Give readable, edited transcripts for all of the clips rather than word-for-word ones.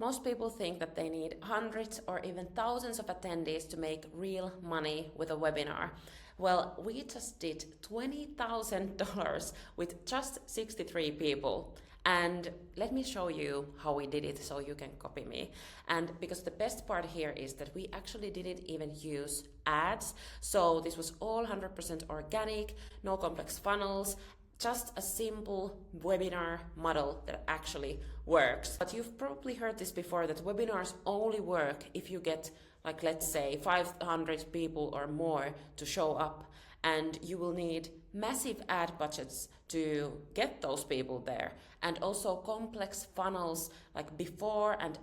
Most people think that they need hundreds or even thousands of attendees to make real money with a webinar. Well, we just did $20,000 with just 63 people. And let me show you how we did it so you can copy me. And because the best part here is that we actually didn't even use ads. So this was all 100% organic, no complex funnels, just a simple webinar model that actually works. But you've probably heard this before, that webinars only work if you get, like, let's say 500 people or more to show up, and you will need massive ad budgets to get those people there, and also complex funnels like before and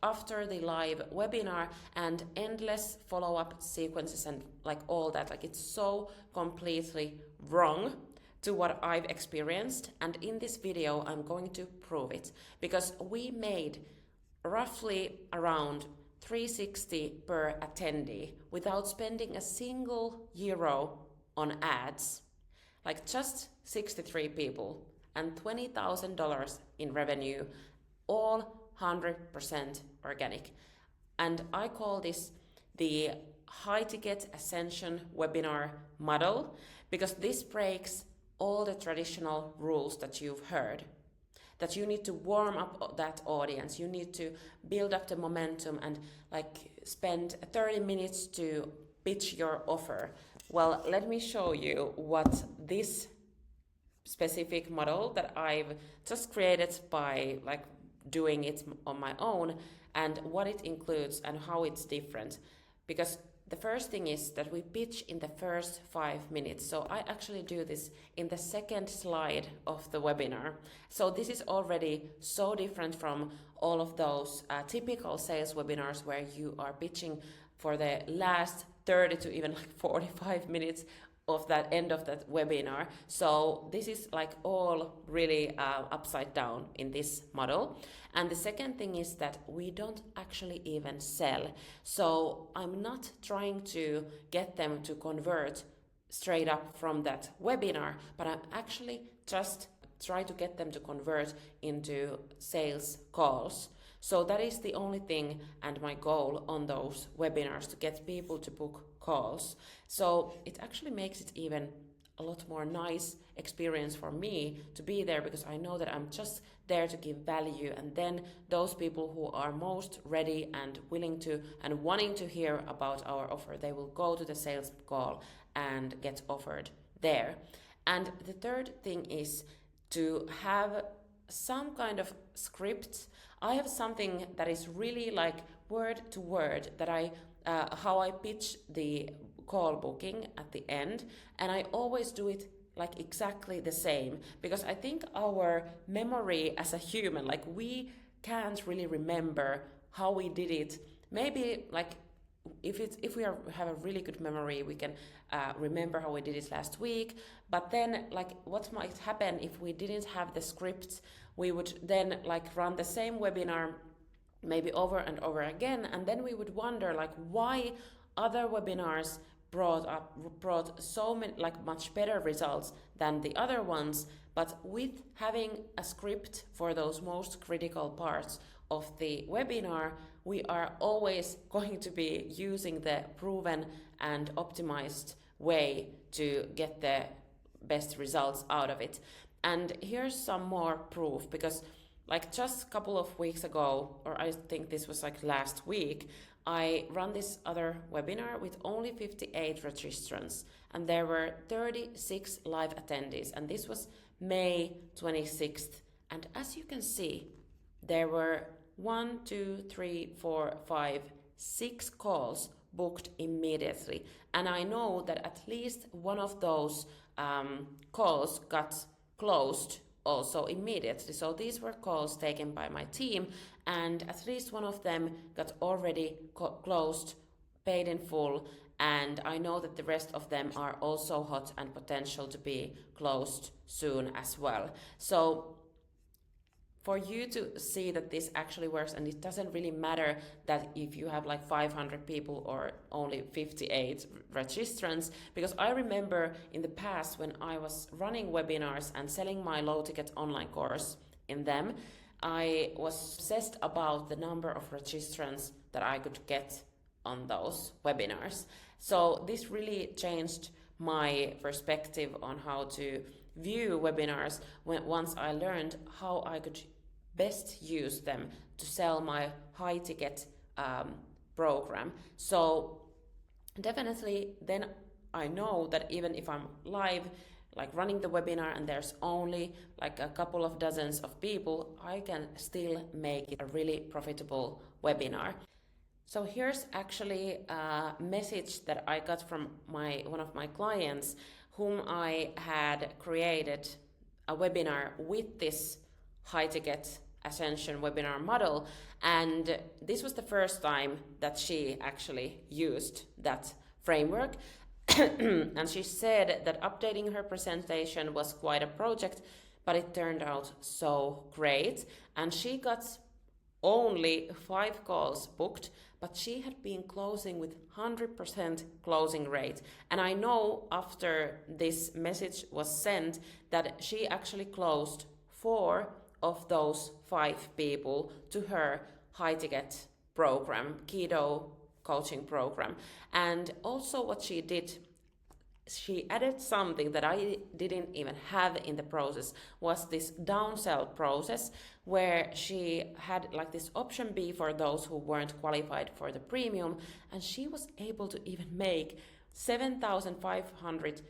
after the live webinar, and endless follow-up sequences and like all that. Like, it's so completely wrong to what I've experienced, and in this video I'm going to prove it, because we made roughly around 360 per attendee without spending a single euro on ads. Like, just 63 people and $20,000 in revenue, all 100% organic. And I call this the high ticket ascension webinar model, because this breaks all the traditional rules that you've heard. That you need to warm up that audience, you need to build up the momentum and like spend 30 minutes to pitch your offer. Well, let me show you what this specific model that I've just created by like doing it on my own, and what it includes and how it's different. Because the first thing is that we pitch in the first 5 minutes. So I actually do this in the second slide of the webinar. So this is already so different from all of those typical sales webinars where you are pitching for the last 30 to even like 45 minutes of that end of that webinar. So this is like all really upside down in this model. And the second thing is that we don't actually even sell. So I'm not trying to get them to convert straight up from that webinar, but I'm actually just try to get them to convert into sales calls. So that is the only thing and my goal on those webinars, to get people to book calls. So it actually makes it even a lot more nice experience for me to be there, because I know that I'm just there to give value, and then those people who are most ready and willing to and wanting to hear about our offer, they will go to the sales call and get offered there. And the third thing is to have some kind of script. I have something that is really like word to word, that I how I pitch the call booking at the end, and I always do it like exactly the same, because I think our memory as a human, like we can't really remember how we did it. Maybe like if we have a really good memory, we can remember how we did it last week. But then like what might happen if we didn't have the script, we would then like run the same webinar maybe over and over again, and then we would wonder like why other webinars brought so many like much better results than the other ones. But with having a script for those most critical parts of the webinar, we are always going to be using the proven and optimized way to get the best results out of it. And here's some more proof, because like just a couple of weeks ago, or I think this was like last week, I ran this other webinar with only 58 registrants, and there were 36 live attendees, and this was May 26th. And as you can see, there were 6 calls booked immediately. And I know that at least one of those calls got closed also immediately. So these were calls taken by my team, and at least one of them got already closed, paid in full, and I know that the rest of them are also hot and potential to be closed soon as well. So for you to see that this actually works, and it doesn't really matter that if you have like 500 people or only 58 registrants, because I remember in the past when I was running webinars and selling my low ticket online course in them, I was obsessed about the number of registrants that I could get on those webinars. So this really changed my perspective on how to view webinars once I learned how I could best use them to sell my high ticket program. So definitely then I know that even if I'm live, like running the webinar, and there's only like a couple of dozens of people, I can still make it a really profitable webinar. So here's actually a message that I got from one of my clients, whom I had created a webinar with this high ticket Ascension webinar model, and this was the first time that she actually used that framework. And she said that updating her presentation was quite a project, but it turned out so great. And she got only 5 calls booked, but she had been closing with 100% closing rate. And I know after this message was sent that she actually closed 4 of those 5 people to her high ticket program, Keto coaching program. And also what she did, she added something that I didn't even have in the process, was this downsell process, where she had like this option B for those who weren't qualified for the premium, and she was able to even make 7,500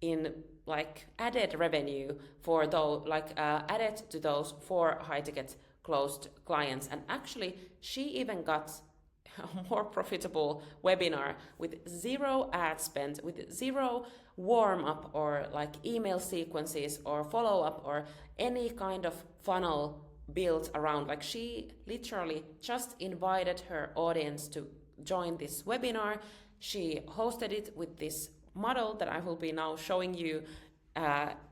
in like added revenue for those added to those 4 high ticket closed clients. And actually she even got a more profitable webinar with 0 ad spend, with 0 warm up or like email sequences or follow up or any kind of funnel built around. Like she literally just invited her audience to join this webinar. She hosted it with this model that I will be now showing you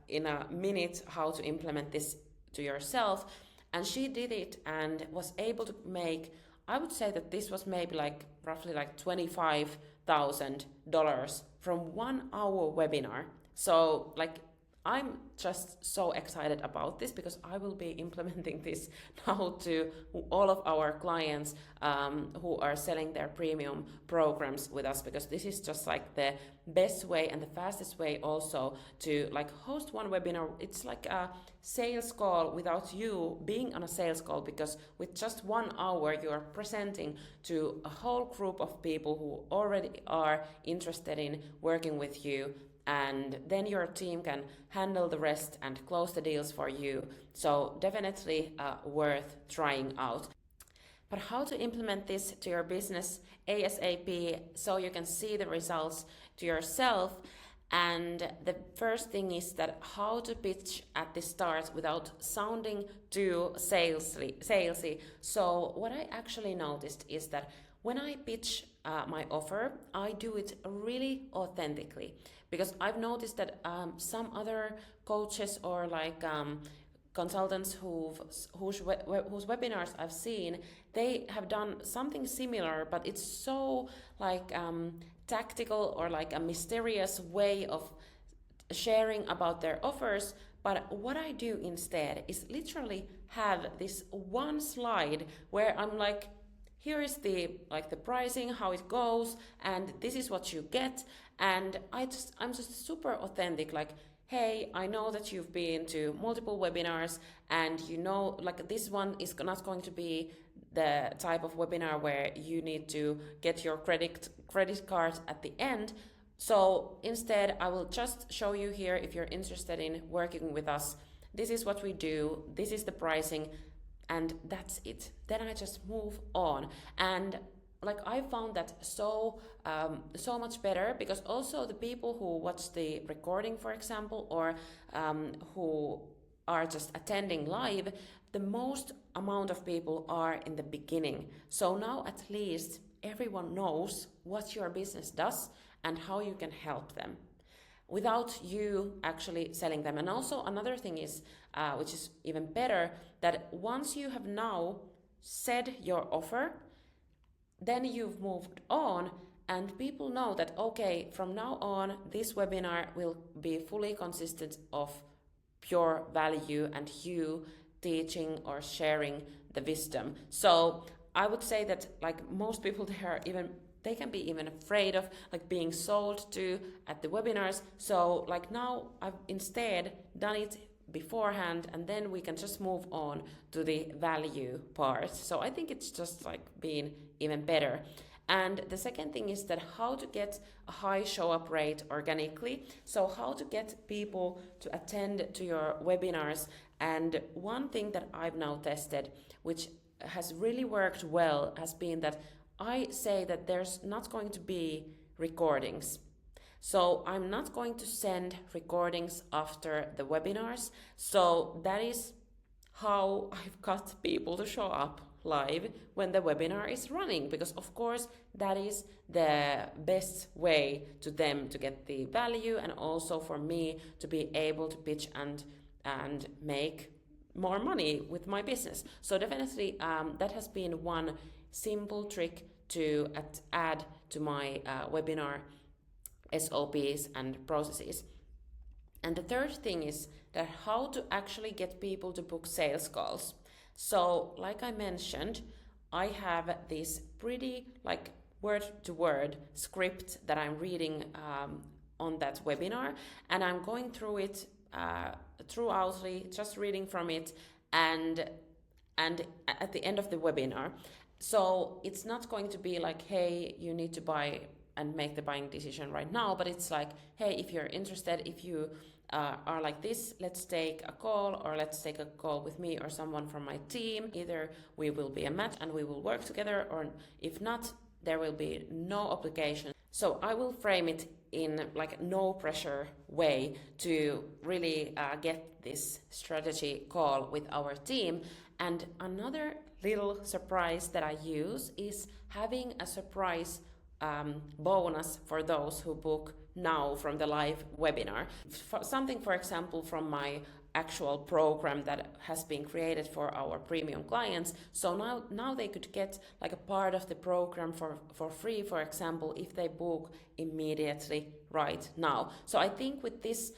in a minute how to implement this to yourself. And she did it and was able to make, I would say that this was maybe like roughly like $25,000 from 1 hour webinar. So like I'm just so excited about this, because I will be implementing this now to all of our clients who are selling their premium programs with us, because this is just like the best way and the fastest way also to like host one webinar. It's like a sales call without you being on a sales call, because with just 1 hour you are presenting to a whole group of people who already are interested in working with you, and then your team can handle the rest and close the deals for you. So definitely worth trying out. But how to implement this to your business ASAP so you can see the results to yourself? And the first thing is that how to pitch at the start without sounding too salesy. So what I actually noticed is that when I pitch my offer, I do it really authentically, because I've noticed that some other coaches or like consultants whose webinars I've seen, they have done something similar, but it's so like tactical or like a mysterious way of sharing about their offers. But what I do instead is literally have this one slide where I'm like, here is the pricing, how it goes, and this is what you get. And I'm just super authentic, like, hey, I know that you've been to multiple webinars, and you know, like, this one is not going to be the type of webinar where you need to get your credit card at the end. So instead, I will just show you here, if you're interested in working with us, this is what we do, this is the pricing, and that's it. Then I just move on. And like I found that so much better, because also the people who watch the recording, for example, or who are just attending live, the most amount of people are in the beginning. So now at least everyone knows what your business does and how you can help them without you actually selling them. And also another thing is, which is even better, that once you have now said your offer, then you've moved on, and people know that, okay, from now on, this webinar will be fully consistent of pure value, and you teaching or sharing the wisdom. So I would say that like most people they can be even afraid of like being sold to at the webinars. So like now I've instead done it beforehand, and then we can just move on to the value part. So I think it's just like being even better. And the second thing is that how to get a high show up rate organically. So how to get people to attend to your webinars. And one thing that I've now tested, which has really worked well, has been that I say that there's not going to be recordings. So I'm not going to send recordings after the webinars. So that is how I've got people to show up live when the webinar is running, because of course that is the best way to them to get the value, and also for me to be able to pitch and make more money with my business. So definitely that has been one simple trick to add to my webinar SOPs and processes. And the third thing is that how to actually get people to book sales calls. So like I mentioned, I have this pretty like word to word script that I'm reading on that webinar, and I'm going through it throughoutly, just reading from it, and at the end of the webinar. So it's not going to be like, hey, you need to buy and make the buying decision right now, but it's like, hey, if you're interested, if you are like this, let's take a call, or let's take a call with me or someone from my team. Either we will be a match and we will work together, or if not, there will be no obligation. So I will frame it in like no pressure way to really get this strategy call with our team. And another little surprise that I use is having a surprise bonus for those who book now from the live webinar. Something, for example, from my actual program that has been created for our premium clients. So now they could get like a part of the program for free, for example, if they book immediately right now. So I think with this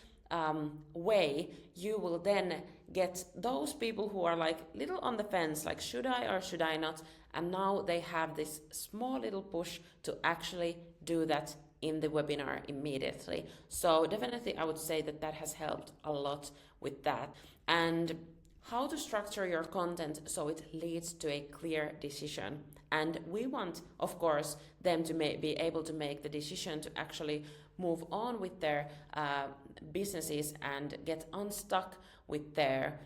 way, you will then get those people who are like little on the fence, like should I or should I not? And now they have this small little push to actually do that in the webinar immediately. So definitely I would say that that has helped a lot with that. And how to structure your content so it leads to a clear decision. And we want, of course, them to be able to make the decision to actually move on with their businesses and get unstuck with their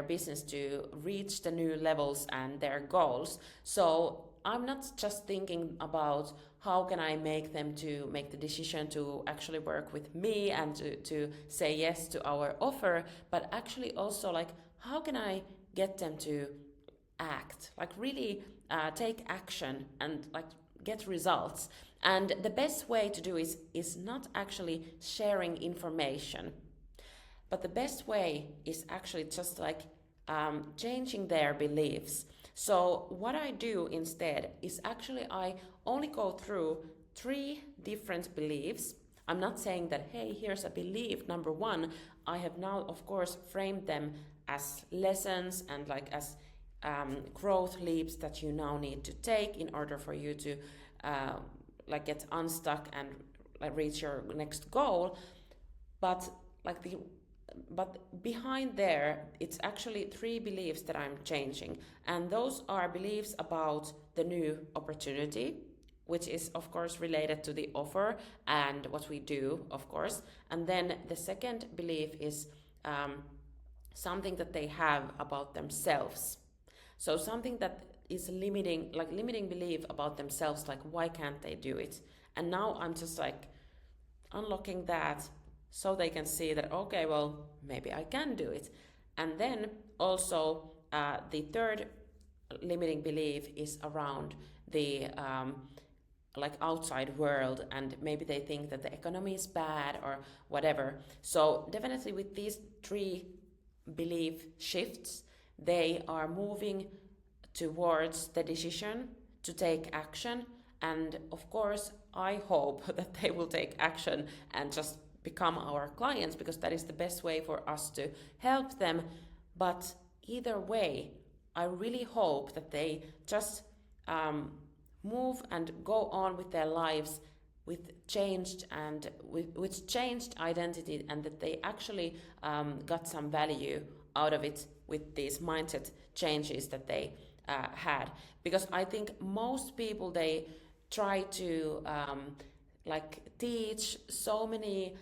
business to reach the new levels and their goals. So I'm not just thinking about how can I make them to make the decision to actually work with me and to say yes to our offer, but actually also like how can I get them to act, like really take action and like get results. And the best way to do is not actually sharing information, but the best way is actually just like changing their beliefs. So what I do instead is actually I only go through 3 different beliefs. I'm not saying that, hey, here's a belief number 1. I have now, of course, framed them as lessons and like as growth leaps that you now need to take in order for you to like get unstuck and like reach your next goal. But behind there, it's actually 3 beliefs that I'm changing. And those are beliefs about the new opportunity, which is of course related to the offer and what we do, of course. And then the second belief is something that they have about themselves. So something that is limiting belief about themselves, like why can't they do it? And now I'm just like unlocking that so they can see that, okay, well, maybe I can do it. And then also the third limiting belief is around the like outside world, and maybe they think that the economy is bad or whatever. So definitely with these 3 belief shifts, they are moving towards the decision to take action. And of course, I hope that they will take action and just become our clients, because that is the best way for us to help them. But either way, I really hope that they just move and go on with their lives with changed identity, and that they actually got some value out of it with these mindset changes that they had. Because I think most people, they try to teach so many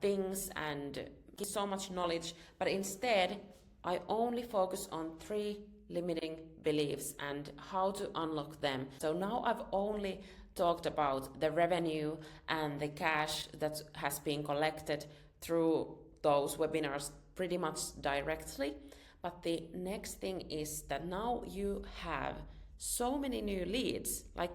things and give so much knowledge, but instead I only focus on 3 limiting beliefs and how to unlock them. So now I've only talked about the revenue and the cash that has been collected through those webinars pretty much directly. But the next thing is that now you have so many new leads. Like,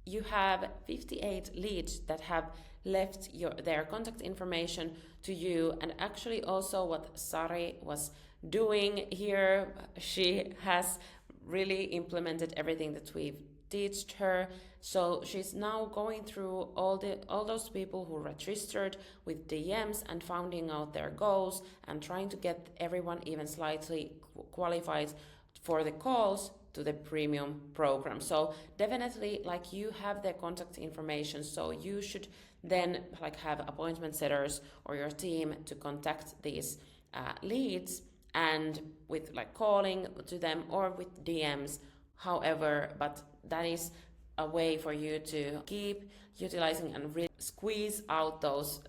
you have 58 leads that have left their contact information to you. And actually also what Sari was doing here, she has really implemented everything that we've taught her. So she's now going through all those people who registered with DMs and finding out their goals and trying to get everyone even slightly qualified for the calls to the premium program. So definitely, like, you have their contact information, so you should then have appointment setters or your team to contact these leads, and with calling to them or with DMs, however. But that is a way for you to keep utilizing and really squeeze out those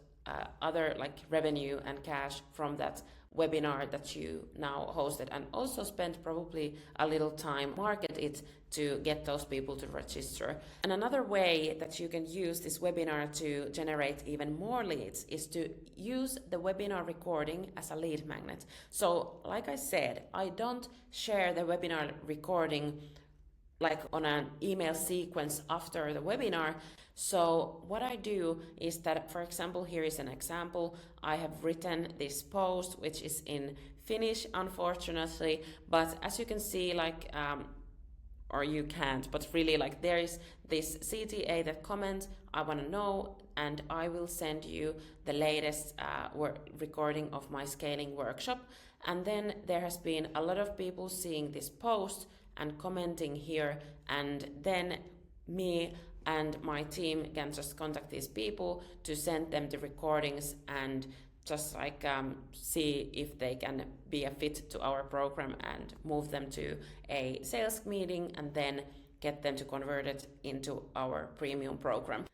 other revenue and cash from that webinar that you now hosted, and also spend probably a little time market it to get those people to register. And another way that you can use this webinar to generate even more leads is to use the webinar recording as a lead magnet. So like I said, I don't share the webinar recording on an email sequence after the webinar. So what I do is that, for example, here is an example. I have written this post, which is in Finnish, unfortunately, but as you can see, or you can't, but really, there is this CTA that comment, I want to know, and I will send you the latest recording of my scaling workshop. And then there has been a lot of people seeing this post and commenting here, and then me and my team can just contact these people to send them the recordings and just see if they can be a fit to our program and move them to a sales meeting, and then get them to convert it into our premium program.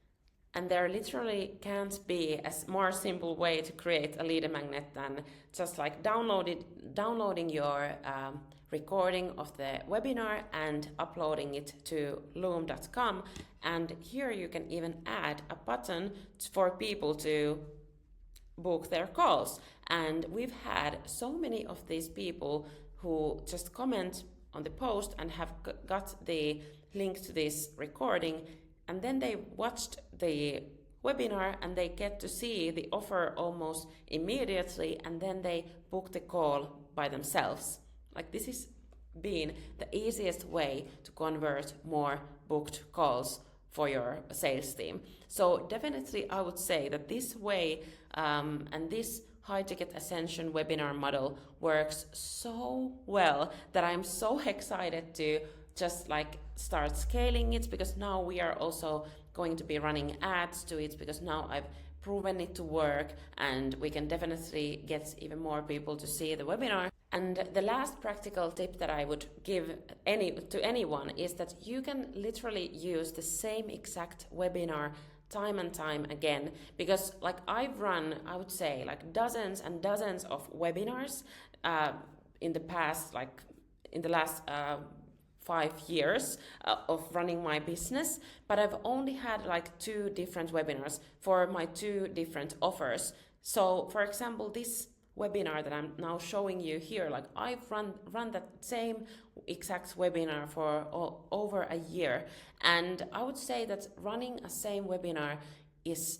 And there literally can't be a more simple way to create a lead magnet than just downloading your recording of the webinar and uploading it to loom.com. And here you can even add a button for people to book their calls. And we've had so many of these people who just comment on the post and have got the link to this recording, and then they watched the webinar and they get to see the offer almost immediately, and then they book the call by themselves. This is been the easiest way to convert more booked calls for your sales team. So definitely I would say that this way and this high ticket ascension webinar model works so well that I'm so excited to just start scaling it, because now we are also going to be running ads to it, because now I've proven it to work, and we can definitely get even more people to see the webinar. And the last practical tip that I would give to anyone is that you can literally use the same exact webinar time and time again, because I've run, I would say, dozens and dozens of webinars in the past, in the last 5 years of running my business, but I've only had 2 different webinars for my 2 different offers. So for example, this webinar that I'm now showing you here, I've run that same exact webinar for over a year, and I would say that running a same webinar is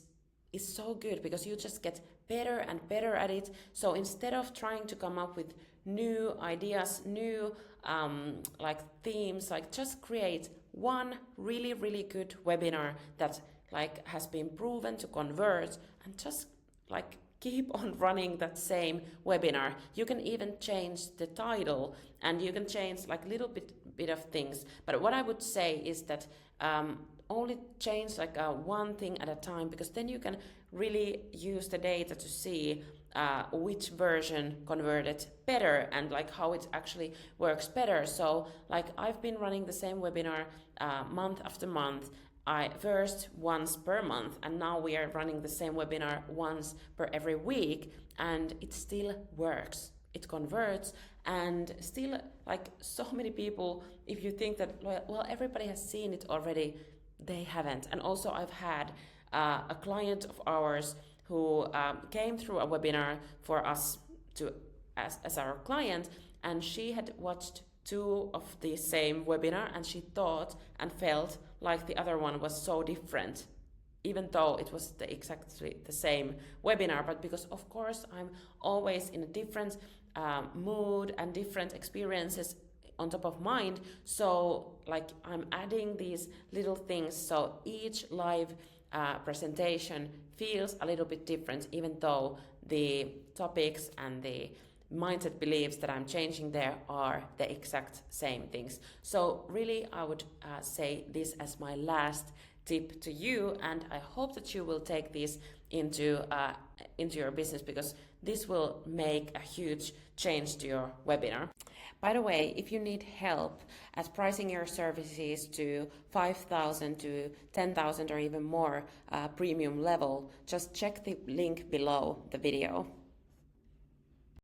so good, because you just get better and better at it. So instead of trying to come up with new ideas, new themes, just create one really, really good webinar that has been proven to convert, and just keep on running that same webinar. You can even change the title, and you can change like little bit of things. But what I would say is that only change like one thing at a time, because then you can really use the data to see which version converted better and like how it actually works better. So like I've been running the same webinar month after month. First once per month, and now we are running the same webinar once per every week, and it still works. It converts, and still like so many people, if you think that well everybody has seen it already, they haven't. And also I've had a client of ours who came through a webinar for us to as our client, and she had watched 2 of the same webinar, and she thought and felt like the other one was so different, even though it was exactly the same webinar. But because of course I'm always in a different mood and different experiences on top of mind, so like I'm adding these little things, so each live presentation feels a little bit different, even though the topics and the mindset beliefs that I'm changing there are the exact same things. So really I would say this as my last tip to you, and I hope that you will take this into your business, because this will make a huge change to your webinar. By the way, if you need help at pricing your services to 5,000 to 10,000 or even more premium level, just check the link below the video.